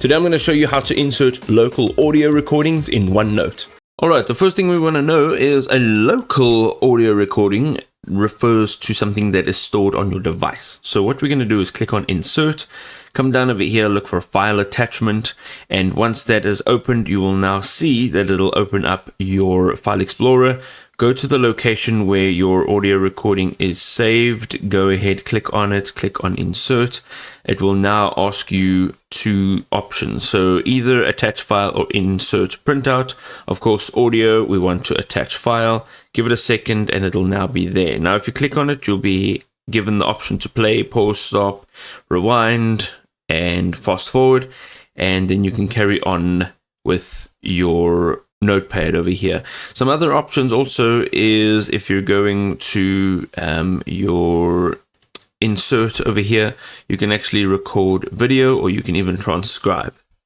Today I'm going to show you how to insert local audio recordings in OneNote. Alright, the first thing we want to know is a local audio recording refers to something that is stored on your device. So what we're going to do is click on Insert, come down over here, look for File Attachment, and once that is opened, you will now see that it'll open up your File Explorer. Go to the location where your audio recording is saved, go ahead, click on it, click on Insert. It will now ask you two options, so either attach file or insert printout. Of course, audio, we want to attach file. Give it a second and it'll now be there. Now if you click on it, you'll be given the option to play, pause, stop, rewind, and fast forward, and then you can carry on with your notepad over here. Some other options also is if you're going to your insert over here, you can actually record video or you can even transcribe.